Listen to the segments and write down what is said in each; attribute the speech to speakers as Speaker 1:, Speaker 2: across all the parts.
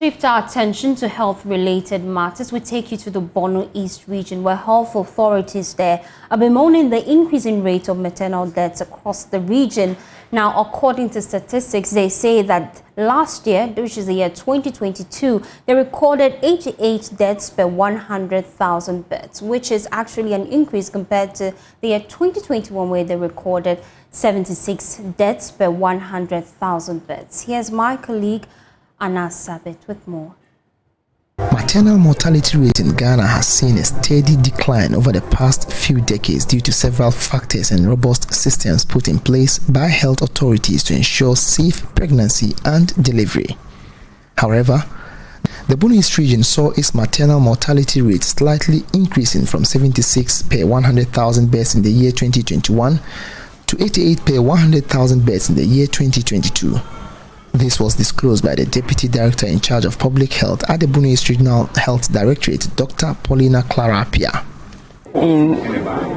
Speaker 1: shift our attention to health-related matters, we take you to the Bono East Region, where health authorities there are bemoaning the increasing rate of maternal deaths across the region. Now, according to statistics, they say that last year, which is the year 2022, they recorded 88 deaths per 100,000 births, which is actually an increase compared to the year 2021, where they recorded 76 deaths per 100,000 births. Here's my colleague, Anna Sabit, with more.
Speaker 2: Maternal mortality rate in Ghana has seen a steady decline over the past few decades due to several factors and robust systems put in place by health authorities to ensure safe pregnancy and delivery. However, the Bono East region saw its maternal mortality rate slightly increasing from 76 per 100,000 births in the year 2021 to 88 per 100,000 births in the year 2022. This was disclosed by the Deputy Director in charge of Public Health at the Bono East Regional Health Directorate, Dr. Paulina Clara Apia.
Speaker 3: In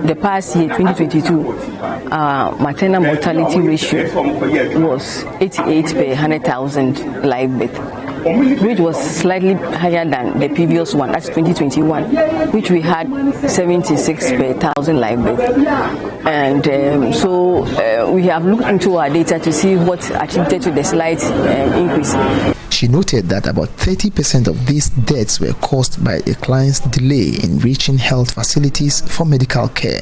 Speaker 3: the past year, 2022, maternal mortality ratio was 88 per 100,000 live birth, which was slightly higher than the previous one, that's 2021, which we had 76 per 1,000 live birth. And so we have looked into our data to see what attributed to the slight increase.
Speaker 2: She noted that about 30% of these deaths were caused by a client's delay in reaching health facilities for medical care.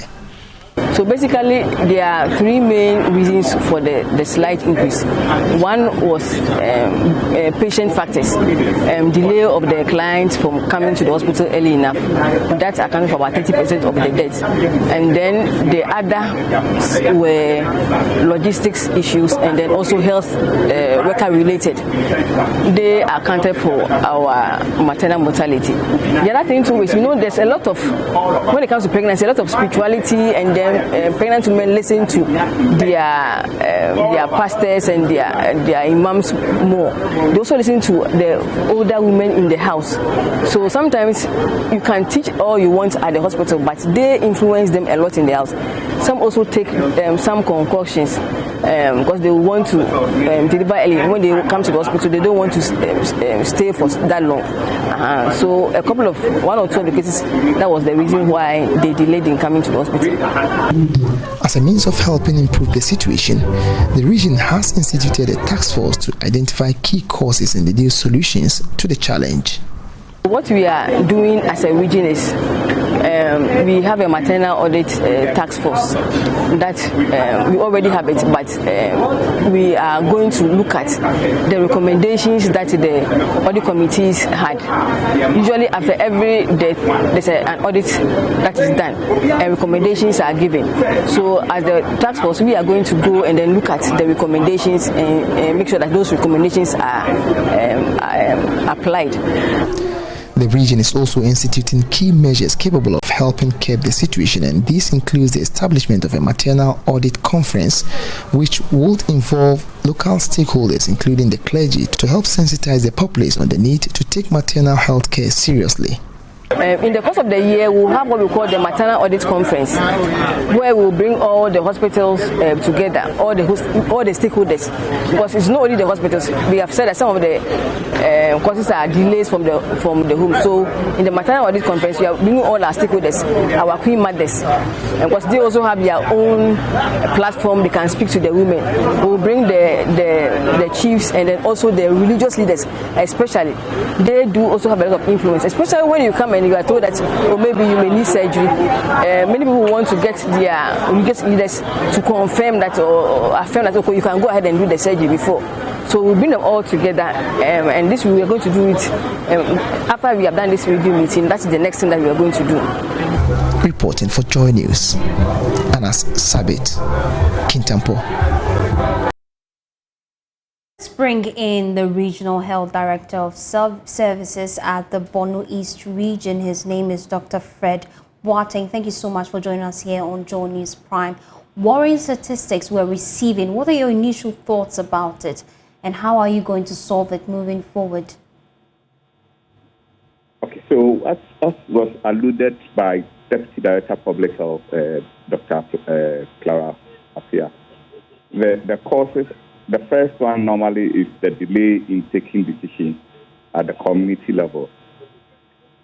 Speaker 3: So basically, there are three main reasons for the slight increase. One was patient factors, delay of the clients from coming to the hospital early enough. That accounted for about 30% of the deaths. And then the other were logistics issues and then also health worker related. They accounted for our maternal mortality. The other thing too is, there's a lot of, when it comes to pregnancy, a lot of spirituality, and then pregnant women listen to their pastors and their imams more. They also listen to the older women in the house. So sometimes you can teach all you want at the hospital, but they influence them a lot in the house. Some also take some concoctions because they want to deliver early. When they come to the hospital, they don't want to stay for that long. So one or two of the cases, that was the reason why they delayed in coming to the hospital.
Speaker 2: As a means of helping improve the situation, the region has instituted a task force to identify key causes and deduce solutions to the challenge.
Speaker 3: What we are doing as a region is we have a maternal audit task force that we already have it, but we are going to look at the recommendations that the audit committees had. Usually after every death, there's an audit that is done and recommendations are given. So as the task force, we are going to go and then look at the recommendations and make sure that those recommendations are applied.
Speaker 2: The region is also instituting key measures capable of helping curb the situation, and this includes the establishment of a maternal audit conference, which would involve local stakeholders, including the clergy, to help sensitize the populace on the need to take maternal health care seriously.
Speaker 3: In the course of the year, we'll have what we call the Maternal Audit Conference, where we'll bring all the hospitals together, all the stakeholders, because it's not only the hospitals. We have said that some of the causes are delays from the home. So in the Maternal Audit Conference, we are bringing all our stakeholders, our queen mothers, because they also have their own platform. They can speak to the women. We'll bring the chiefs and then also the religious leaders, especially. They do also have a lot of influence, especially when you come and you are told that maybe you may need surgery. Many people want to get their religious leaders to confirm that or affirm that, okay, you can go ahead and do the surgery before. So we'll bring them all together, and this we are going to do it after we have done this review meeting. That's the next thing that we are going to do.
Speaker 2: Reporting for JoyNews, Anas Sabit, Kintampo.
Speaker 1: Let's bring in the Regional Health Director of Services at the Bono East Region. His name is Dr. Fred Boateng. Thank you so much for joining us here on JoyNews Prime. Worrying statistics we're receiving. What are your initial thoughts about it, and how are you going to solve it moving forward?
Speaker 4: Okay, so as was alluded by Deputy Director of Public Health, Dr. Clara Apia, the causes. The first one normally is the delay in taking decisions at the community level.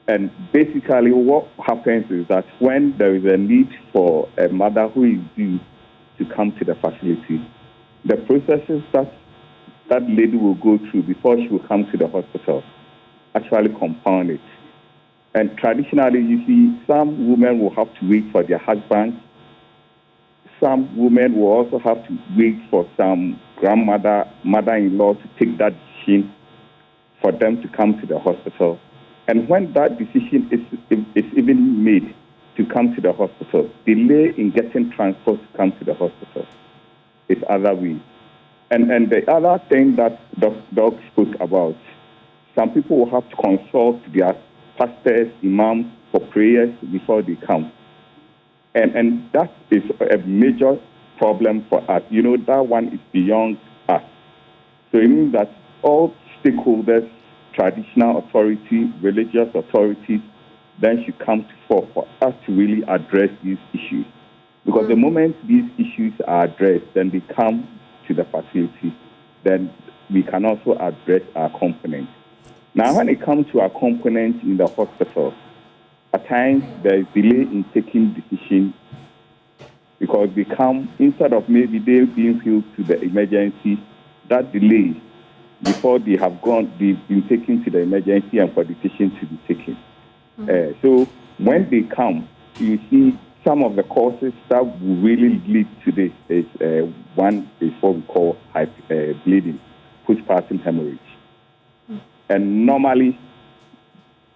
Speaker 4: And basically what happens is that when there is a need for a mother who is due to come to the facility, the processes that lady will go through before she will come to the hospital actually compound it. And traditionally, you see, some women will have to wait for their husbands. Some women will also have to wait for some grandmother, mother-in-law to take that decision for them to come to the hospital. And when that decision is even made to come to the hospital, delay in getting transport to come to the hospital is other ways. And the other thing that Doc spoke about, some people will have to consult their pastors, imams for prayers before they come. And that is a major problem for us. You know, that one is beyond us. So it means that all stakeholders, traditional authority, religious authorities, then should come to fore for us to really address these issues. Because the moment these issues are addressed, then they come to the facility, then we can also address our components. Now, when it comes to our components in the hospital, at times there is delay in taking decisions because they come, instead of maybe they being filled to the emergency, that delay before they have gone, they've been taken to the emergency and for decision to be taken. So when they come, you see some of the causes that will really lead to this is one is what we call bleeding, postpartum hemorrhage. And normally,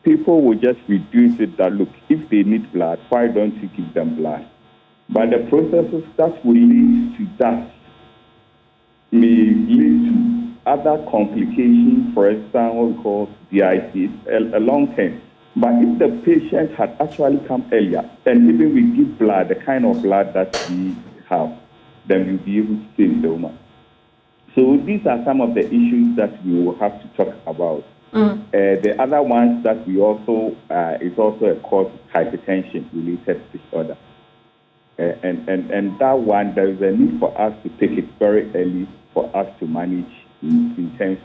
Speaker 4: people will just reduce it that, look, if they need blood, why don't you give them blood? But the processes that will lead to that may lead to other complications, for example, what we call DIC, a long term. But if the patient had actually come earlier, and even we give blood, the kind of blood that we have, then we'll be able to save the woman. So these are some of the issues that we will have to talk about. The other ones that we also, is also a cause hypertension-related disorder. And that one, there is a need for us to take it very early for us to manage in terms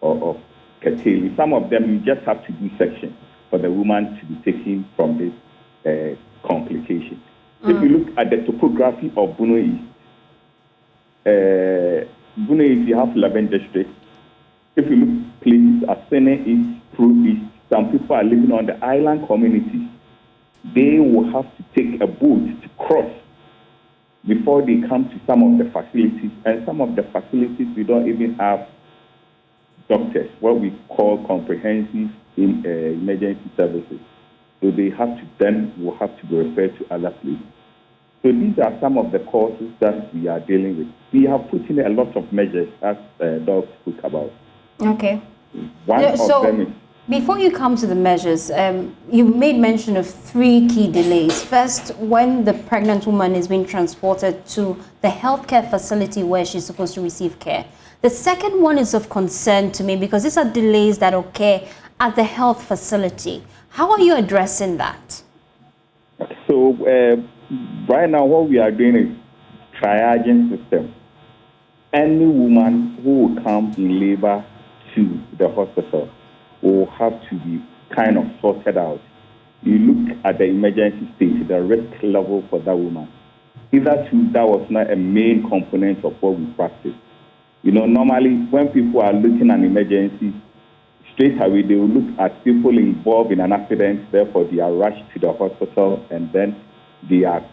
Speaker 4: of curtailing. Some of them, you just have to do section for the woman to be taken from this complication. If you look at the topography of Bono East, Bono East, you have 11 districts. If you look places as Sene East, Pro East, some people are living on the island communities. They will have to take a boat to cross before they come to some of the facilities. And some of the facilities, we don't even have doctors, what we call comprehensive emergency services. So they have to then will have to be referred to other places. So these are some of the causes that we are dealing with. We have put in a lot of measures, as Doc spoke about.
Speaker 1: Okay.
Speaker 4: One of them is...
Speaker 1: Before you come to the measures, you made mention of 3 key delays. First, when the pregnant woman is being transported to the healthcare facility where she's supposed to receive care. The second one is of concern to me because these are delays that occur at the health facility. How are you addressing that?
Speaker 4: So right now what we are doing is triaging system. Any woman who will come in labor to the hospital will have to be kind of sorted out. You look at the emergency state, the risk level for that woman. Hitherto, that was not a main component of what we practice. You know, normally when people are looking at emergencies, straight away they will look at people involved in an accident, therefore they are rushed to the hospital and then they are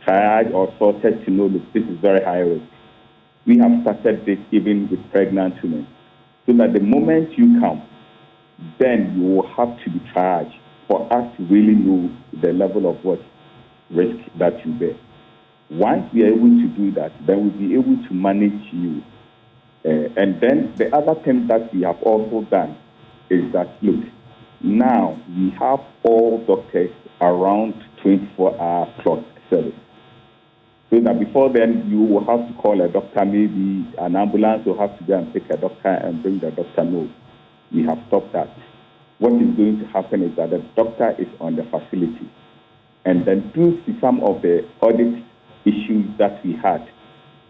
Speaker 4: triaged or sorted to know, look, this is very high risk. We have started this even with pregnant women, so that the moment you come, then you will have to be triaged for us to really know the level of what risk that you bear. Once we are able to do that, then we'll be able to manage you. And then the other thing that we have also done is that, look, now we have all doctors around 24-hour clock service. So that before then, you will have to call a doctor, maybe an ambulance will have to go and pick a doctor and bring the doctor. No, we have stopped that. What is going to happen is that the doctor is on the facility. And then due to some of the audit issues that we had,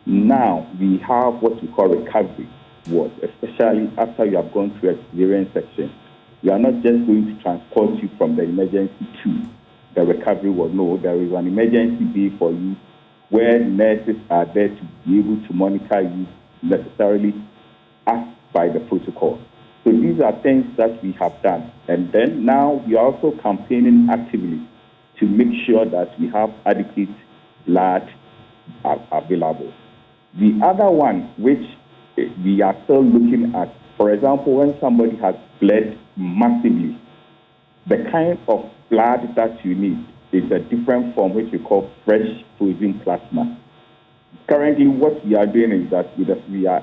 Speaker 4: now we have what we call recovery. wards, especially after you have gone through a cesarean section. We are not just going to transport you from the emergency to the recovery ward. No, there is an emergency bay for you where nurses are there to be able to monitor you necessarily as by the protocol. So these are things that we have done. And then now we are also campaigning actively to make sure that we have adequate blood available. The other one, which we are still looking at, for example, when somebody has bled massively, the kind of blood that you need is a different form, which we call fresh frozen plasma. Currently, what we are doing is that we are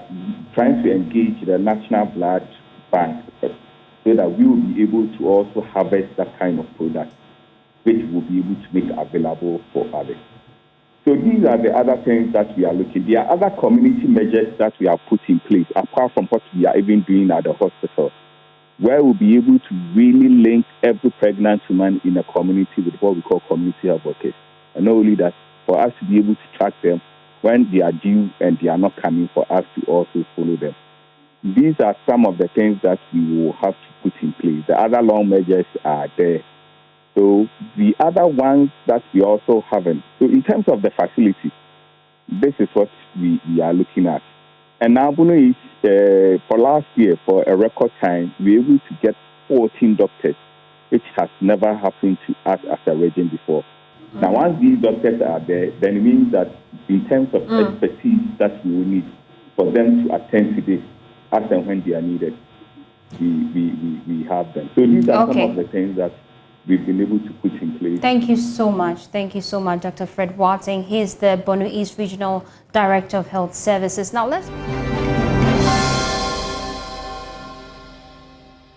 Speaker 4: trying to engage the National Blood Bank so that we will be able to also harvest that kind of product, which we'll be able to make available for others. So these are the other things that we are looking. There are other community measures that we have put in place, apart from what we are even doing at the hospital, where we'll be able to really link every pregnant woman in a community with what we call community health workers. And not only that, for us to be able to track them when they are due and they are not coming, for us to also follow them. These are some of the things that we will have to put in place. The other long measures are there. So the other ones that we also haven't. So in terms of the facility, this is what we are looking at. And now, Bono East, for last year, for a record time, we were able to get 14 doctors, which has never happened to us as a region before. Now, once these doctors are there, then it means that in terms of expertise that we will need for them to attend to this as and when they are needed, we have them. So these are some of the things that we've been able to put in place.
Speaker 1: Thank you so much. Thank you so much, Dr. Fred Watting. He is the Bono East Regional Director of Health Services. Now let's...